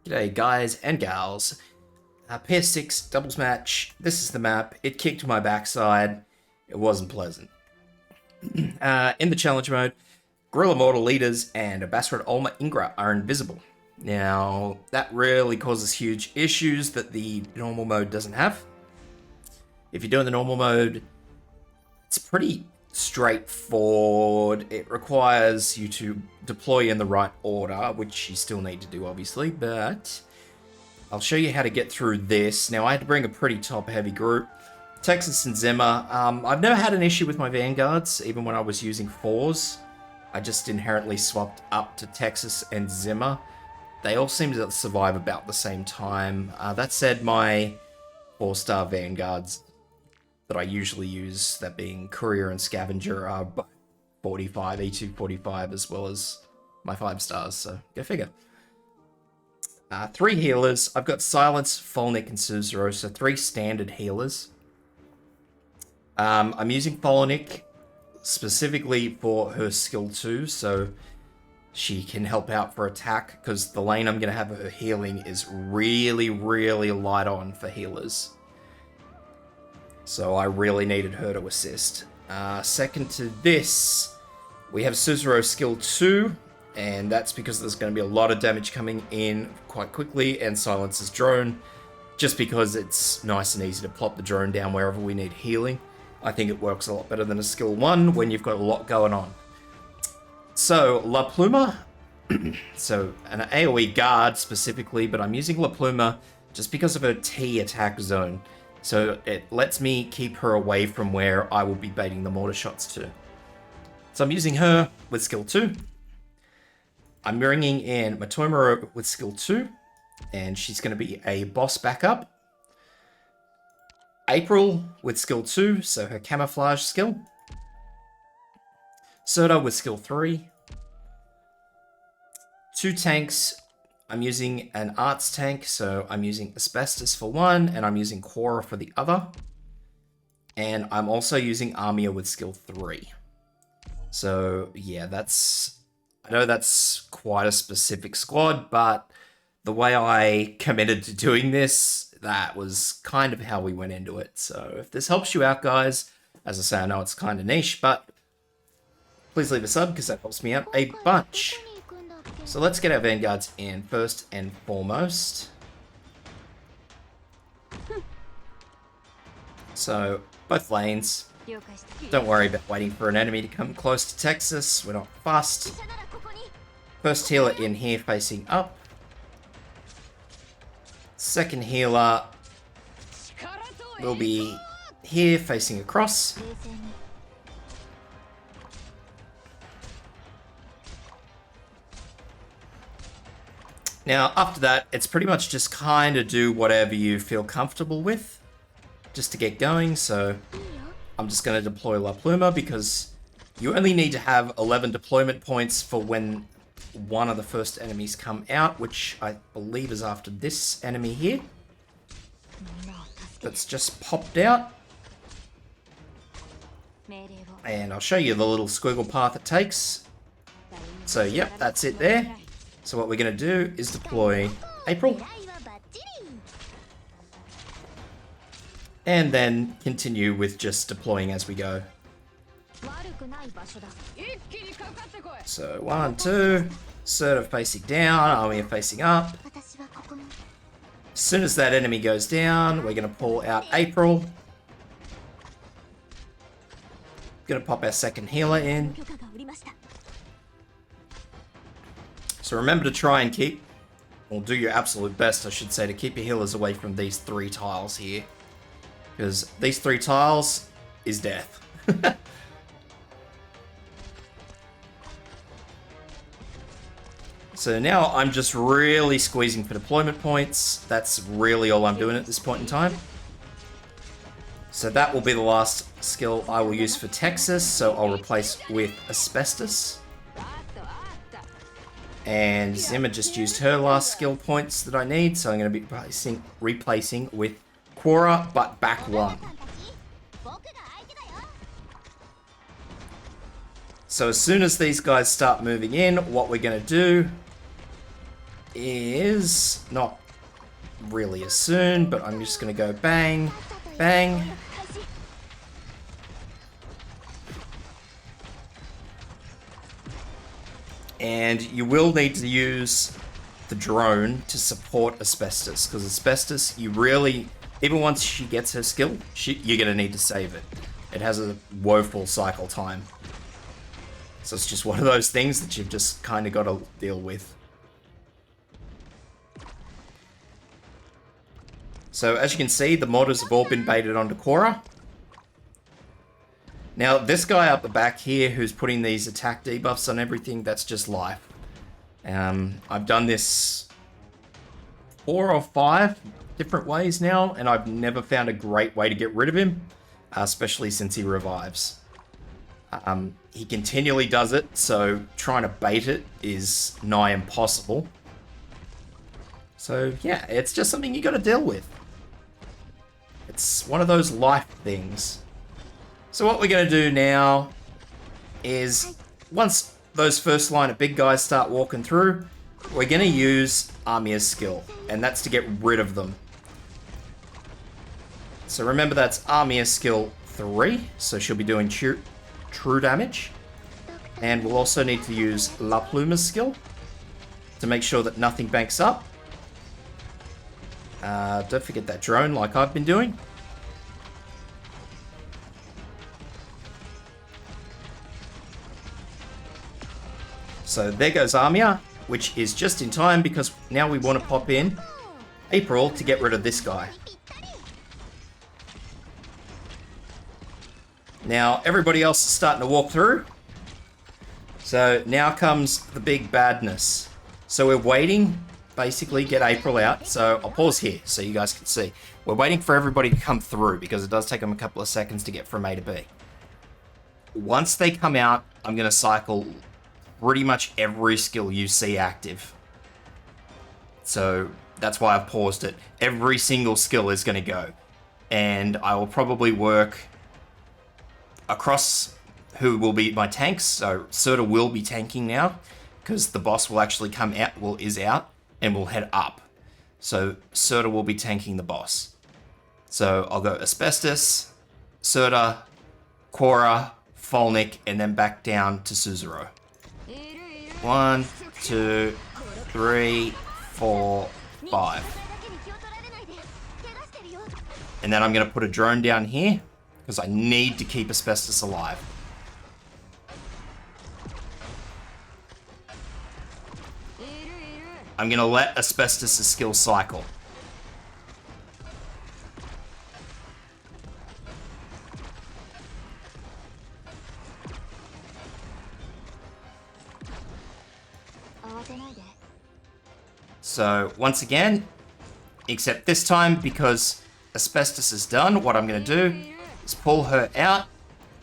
G'day guys and gals. PS-6 doubles match. This is the map. It kicked my backside. It wasn't pleasant. In the challenge mode, Gorilla Mortal leaders and Basrat Olma Ingra are invisible. Now, that really causes huge issues that the normal mode doesn't have. If you're doing the normal mode, it's pretty straightforward. It requires you to deploy in the right order, which you still need to do, obviously, but I'll show you how to get through this. Now, I had to bring a pretty top-heavy group. Texas and Zimmer. I've never had an issue with my Vanguards, even when I was using 4s. I just inherently swapped up to Texas and Zimmer. They all seem to survive about the same time. That said, my 4-star Vanguards that I usually use, that being Courier and Scavenger, are 45, E2 45, as well as my 5 stars, so go figure. 3 healers. I've got Silence, Folnick, and Suzero, so 3 standard healers. I'm using Folnick specifically for her skill 2, so she can help out for attack, because the lane I'm going to have her healing is really, really light on for healers. So I really needed her to assist. Second to this, we have Suzero skill 2, and that's because there's going to be a lot of damage coming in quite quickly, and Silence's drone, just because it's nice and easy to plop the drone down wherever we need healing. I think it works a lot better than a skill 1 when you've got a lot going on. So, La Pluma, so an AoE guard specifically, but I'm using La Pluma just because of her T attack zone. So it lets me keep her away from where I will be baiting the mortar shots to. So I'm using her with skill 2. I'm bringing in Matomoro with skill 2, and she's going to be a boss backup. April with skill 2, so her camouflage skill. Soda with skill 3. 2 tanks. I'm using an arts tank, so I'm using Asbestos for 1, and I'm using Quora for the other. And I'm also using Armia with skill 3. So, yeah, I know that's quite a specific squad, but the way I committed to doing this, that was kind of how we went into it. So, if this helps you out, guys, as I say, I know it's kind of niche, but please leave a sub, because that helps me out a bunch. So let's get our Vanguards in first and foremost. So, both lanes. Don't worry about waiting for an enemy to come close to Texas. We're not fast. First healer in here facing up. Second healer will be here facing across. Now, after that, it's pretty much just kind of do whatever you feel comfortable with, just to get going. So, I'm just going to deploy La Pluma, because you only need to have 11 deployment points for when one of the first enemies come out, which I believe is after this enemy here. That's just popped out. And I'll show you the little squiggle path it takes. So, yep, that's it there. So what we're going to do is deploy April. And then continue with just deploying as we go. So 1, 2, Serta facing down, Army facing up. As soon as that enemy goes down, we're going to pull out April. Going to pop our second healer in. So remember to try and keep, or do your absolute best, I should say, to keep your healers away from these 3 tiles here. Because these 3 tiles is death. So now I'm just really squeezing for deployment points. That's really all I'm doing at this point in time. So that will be the last skill I will use for Texas, so I'll replace with Asbestos. And Zimmer just used her last skill points that I need, so I'm going to be replacing with Quora, but back 1. So as soon as these guys start moving in, what we're going to do is not really as soon, but I'm just going to go bang, bang. And you will need to use the drone to support Asbestos, because Asbestos, you really, even once she gets her skill, you're going to need to save it. It has a woeful cycle time. So it's just one of those things that you've just kind of got to deal with. So as you can see, the modders have all been baited onto Korra. Now, this guy up the back here who's putting these attack debuffs on everything, that's just life. I've done this 4 or 5 different ways now, and I've never found a great way to get rid of him, especially since he revives. He continually does it, so trying to bait it is nigh impossible. So yeah, it's just something you got to deal with. It's one of those life things. So what we're going to do now is, once those first line of big guys start walking through, we're going to use Amia's skill, and that's to get rid of them. So remember, that's Amia's skill 3, so she'll be doing true damage. And we'll also need to use La Pluma's skill to make sure that nothing banks up. Don't forget that drone like I've been doing. So there goes Amia, which is just in time because now we want to pop in April to get rid of this guy. Now everybody else is starting to walk through. So now comes the big badness. So we're waiting, basically get April out. So I'll pause here so you guys can see. We're waiting for everybody to come through because it does take them a couple of seconds to get from A to B. Once they come out, I'm going to cycle pretty much every skill you see active. So that's why I've paused it. Every single skill is going to go. And I will probably work across who will be my tanks. So Serta will be tanking now because the boss will actually come out, is out, and will head up. So Serta will be tanking the boss. So I'll go Asbestos, Serta, Korra, Folnik, and then back down to Suzuro. 1, 2, 3, 4, 5. And then I'm going to put a drone down here because I need to keep Asbestos alive. I'm going to let Asbestos' skill cycle. So once again, except this time because Asbestos is done, what I'm going to do is pull her out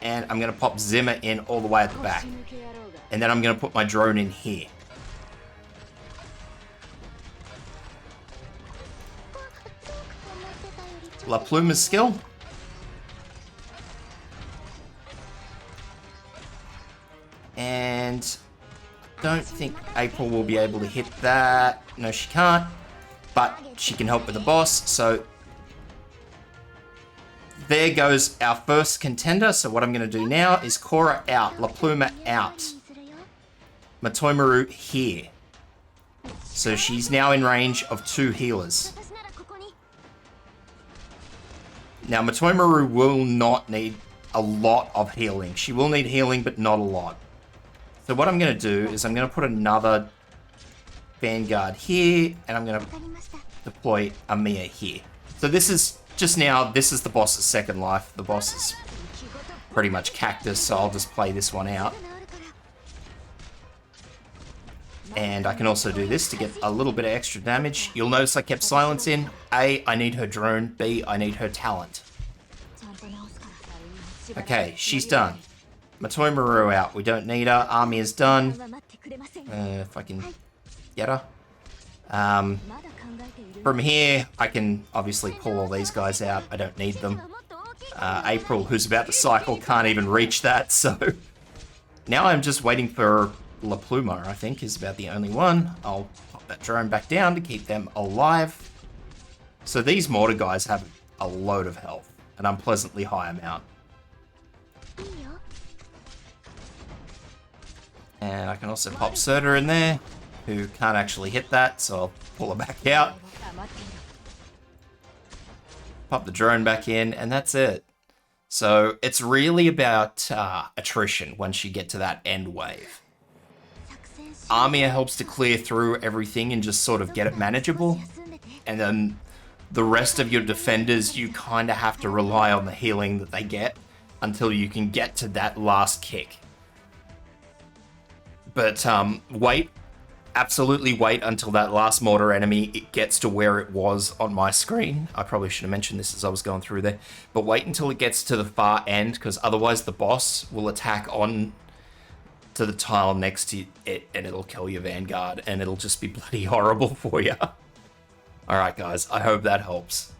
and I'm going to pop Zimmer in all the way at the back. And then I'm going to put my drone in here. La Pluma's skill. And don't think April will be able to hit that. No, she can't. But she can help with the boss. So there goes our first contender. So what I'm going to do now is Korra out, La Pluma out, Matoimaru here. So she's now in range of 2 healers. Now Matoimaru will not need a lot of healing. She will need healing, but not a lot. So what I'm going to do is I'm going to put another Vanguard here, and I'm going to deploy Amia here. So this is just now, this is the boss's second life. The boss is pretty much cactus, so I'll just play this one out. And I can also do this to get a little bit of extra damage. You'll notice I kept silence in. A, I need her drone. B, I need her talent. Okay, she's done. Matoimaru out. We don't need her. Army is done. If I can get her. From here, I can obviously pull all these guys out. I don't need them. April, who's about to cycle, can't even reach that. So now I'm just waiting for La Pluma, I think, is about the only one. I'll pop that drone back down to keep them alive. So these mortar guys have a load of health, an unpleasantly high amount. And I can also pop Serta in there, who can't actually hit that, so I'll pull her back out. Pop the drone back in, and that's it. So it's really about attrition once you get to that end wave. Armia helps to clear through everything and just sort of get it manageable. And then the rest of your defenders, you kind of have to rely on the healing that they get until you can get to that last kick. But wait, absolutely wait until that last mortar enemy it gets to where it was on my screen. I probably should have mentioned this as I was going through there. But wait until it gets to the far end, because otherwise the boss will attack on to the tile next to it and it'll kill your Vanguard and it'll just be bloody horrible for you. Alright guys, I hope that helps.